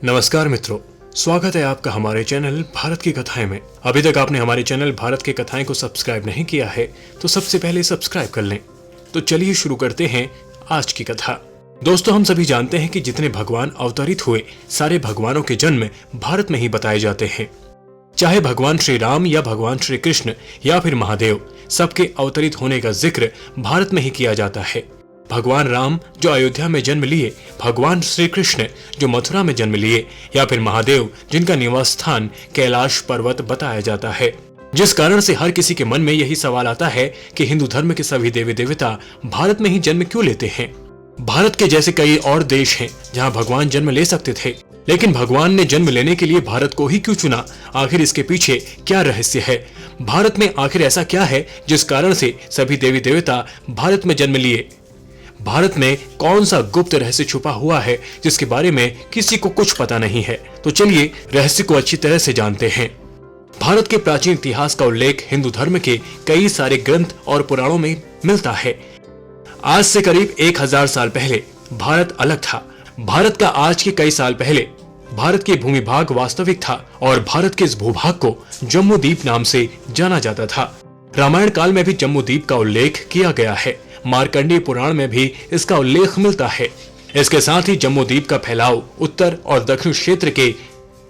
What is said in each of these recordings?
नमस्कार मित्रों, स्वागत है आपका हमारे चैनल भारत की कथाएं में। अभी तक आपने हमारे चैनल भारत की कथाएं को सब्सक्राइब नहीं किया है तो सबसे पहले सब्सक्राइब कर लें। तो चलिए शुरू करते हैं आज की कथा। दोस्तों, हम सभी जानते हैं कि जितने भगवान अवतरित हुए सारे भगवानों के जन्म भारत में ही बताए जाते हैं। चाहे भगवान श्री राम या भगवान श्री कृष्ण या फिर महादेव, सबके अवतरित होने का जिक्र भारत में ही किया जाता है। भगवान राम जो अयोध्या में जन्म लिए, भगवान श्री कृष्ण जो मथुरा में जन्म लिए, या फिर महादेव जिनका निवास स्थान कैलाश पर्वत बताया जाता है। जिस कारण से हर किसी के मन में यही सवाल आता है कि हिंदू धर्म के सभी देवी देवता भारत में ही जन्म क्यों लेते हैं। भारत के जैसे कई और देश हैं जहां भगवान जन्म ले सकते थे, लेकिन भगवान ने जन्म लेने के लिए भारत को ही क्यों चुना? आखिर इसके पीछे क्या रहस्य है? भारत में आखिर ऐसा क्या है जिस कारण से सभी देवी देवता भारत में जन्म लिए? भारत में कौन सा गुप्त रहस्य छुपा हुआ है जिसके बारे में किसी को कुछ पता नहीं है? तो चलिए रहस्य को अच्छी तरह से जानते हैं। भारत के प्राचीन इतिहास का उल्लेख हिंदू धर्म के कई सारे ग्रंथ और पुराणों में मिलता है। आज से करीब 1000 साल पहले भारत अलग था। भारत का आज के कई साल पहले भारत के भूमि भाग वास्तविक था और भारत के इस भूभाग को जम्मू द्वीप नाम से जाना जाता था। रामायण काल में भी जम्मू द्वीप का उल्लेख किया गया है। मार्कंडेय पुराण में भी इसका उल्लेख मिलता है। इसके साथ ही जम्मू द्वीप का फैलाव उत्तर और दक्षिण क्षेत्र के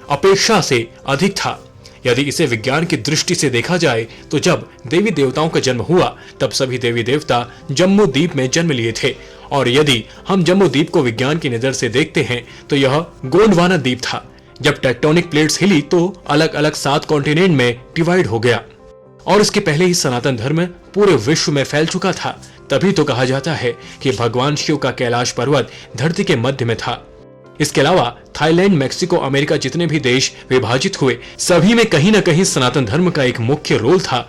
अपेक्षा से अधिक था। यदि इसे विज्ञान की दृष्टि से देखा जाए तो जब देवी देवताओं का जन्म हुआ तब सभी देवी देवता जम्मू द्वीप में जन्म लिए थे। और यदि हम जम्मू द्वीप को विज्ञान की नजर से देखते हैं तो यह गोंडवाना द्वीप था। जब टेक्टोनिक प्लेट्स हिली तो अलग अलग 7 कॉन्टिनेंट में डिवाइड हो गया और इसके पहले ही सनातन धर्म पूरे विश्व में फैल चुका था। तभी तो कहा जाता है कि भगवान शिव का कैलाश पर्वत धरती के मध्य में था। इसके अलावा थाईलैंड, मैक्सिको, अमेरिका जितने भी देश विभाजित हुए सभी में कहीं न कहीं सनातन धर्म का एक मुख्य रोल था।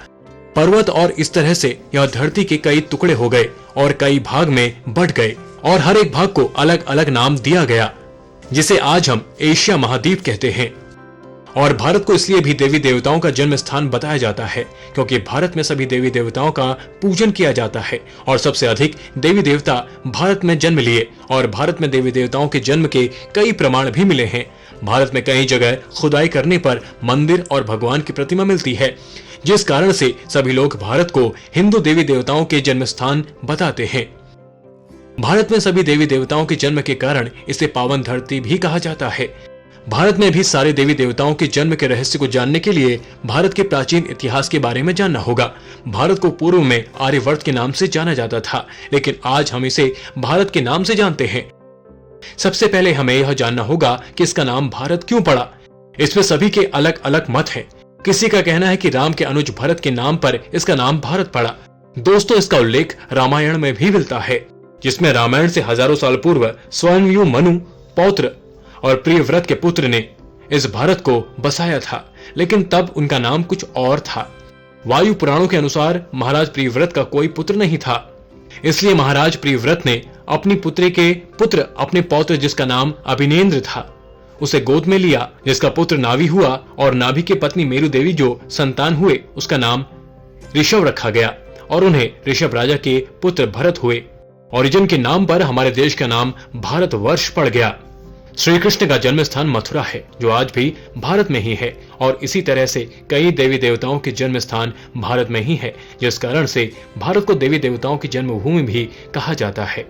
पर्वत और इस तरह से यह धरती के कई टुकड़े हो गए और कई भाग में बंट गए और हर एक भाग को अलग अलग नाम दिया गया, जिसे आज हम एशिया महाद्वीप कहते हैं। और भारत को इसलिए भी देवी देवताओं का जन्म स्थान बताया जाता है क्योंकि भारत में सभी देवी देवताओं का पूजन किया जाता है और सबसे अधिक देवी देवता भारत में जन्म लिए। और भारत में देवी देवताओं के जन्म के कई प्रमाण भी मिले हैं। भारत में कई जगह खुदाई करने पर मंदिर और भगवान की प्रतिमा मिलती है, जिस कारण से सभी लोग भारत को हिंदू देवी देवताओं के जन्म स्थान बताते हैं। भारत में सभी देवी देवताओं के जन्म के कारण इसे पावन धरती भी कहा जाता है। भारत में भी सारे देवी देवताओं के जन्म के रहस्य को जानने के लिए भारत के प्राचीन इतिहास के बारे में जानना होगा। भारत को पूर्व में आर्यवर्त के नाम से जाना जाता था, लेकिन आज हम इसे भारत के नाम से जानते हैं। सबसे पहले हमें यह जानना होगा कि इसका नाम भारत क्यों पड़ा। इसमें सभी के अलग अलग मत हैं। किसी का कहना है कि राम के अनुज भरत के नाम पर इसका नाम भारत पड़ा। दोस्तों, इसका उल्लेख रामायण में भी मिलता है, जिसमें रामायण से हजारों साल पूर्व स्वयं मनु पौत्र और प्रियव्रत के पुत्र ने इस भारत को बसाया था, लेकिन तब उनका नाम कुछ और था। वायु पुराणों के अनुसार महाराज प्रियव्रत का कोई पुत्र नहीं था, इसलिए महाराज प्रियव्रत ने अपनी पुत्री के पुत्र अपने पौत्र जिसका नाम अभिनेंद्र था उसे गोद में लिया, जिसका पुत्र नाभि हुआ और नाभि की पत्नी मेरु देवी जो संतान हुए उसका नाम ऋषभ रखा गया और उन्हें ऋषभ राजा के पुत्र भरत हुए और जिनके नाम पर हमारे देश का नाम भारत वर्ष पड़ गया। श्री कृष्ण का जन्म स्थान मथुरा है जो आज भी भारत में ही है और इसी तरह से कई देवी देवताओं के जन्म स्थान भारत में ही है, जिस कारण से भारत को देवी देवताओं की जन्मभूमि भी कहा जाता है।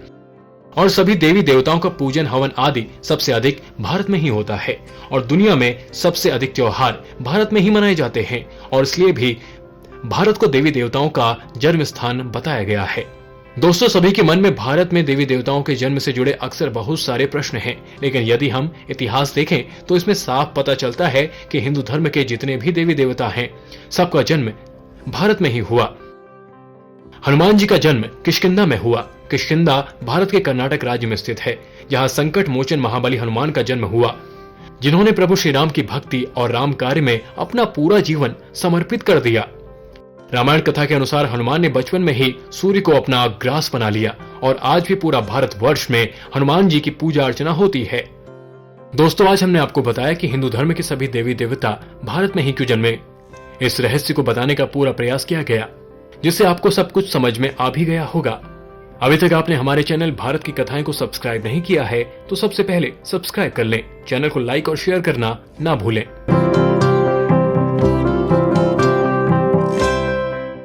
और सभी देवी देवताओं का पूजन हवन आदि सबसे अधिक भारत में ही होता है और दुनिया में सबसे अधिक त्योहार भारत में ही मनाए जाते हैं और इसलिए भी भारत को देवी देवताओं का जन्म स्थान बताया गया है। दोस्तों, सभी के मन में भारत में देवी देवताओं के जन्म से जुड़े अक्सर बहुत सारे प्रश्न हैं, लेकिन यदि हम इतिहास देखें तो इसमें साफ पता चलता है कि हिंदू धर्म के जितने भी देवी देवता हैं सबका जन्म भारत में ही हुआ। हनुमान जी का जन्म किष्किंधा में हुआ। किष्किंधा भारत के कर्नाटक राज्य में स्थित है, जहाँ संकट मोचन महाबली हनुमान का जन्म हुआ, जिन्होंने प्रभु श्री राम की भक्ति और राम कार्य में अपना पूरा जीवन समर्पित कर दिया। रामायण कथा के अनुसार हनुमान ने बचपन में ही सूर्य को अपना ग्रास बना लिया और आज भी पूरा भारत वर्ष में हनुमान जी की पूजा अर्चना होती है। दोस्तों, आज हमने आपको बताया कि हिंदू धर्म के सभी देवी देवता भारत में ही क्यों जन्मे। इस रहस्य को बताने का पूरा प्रयास किया गया, जिससे आपको सब कुछ समझ में आ भी गया होगा। अभी तक आपने हमारे चैनल भारत की कथाएं को सब्सक्राइब नहीं किया है तो सबसे पहले सब्सक्राइब कर लें। चैनल को लाइक और शेयर करना ना भूलें।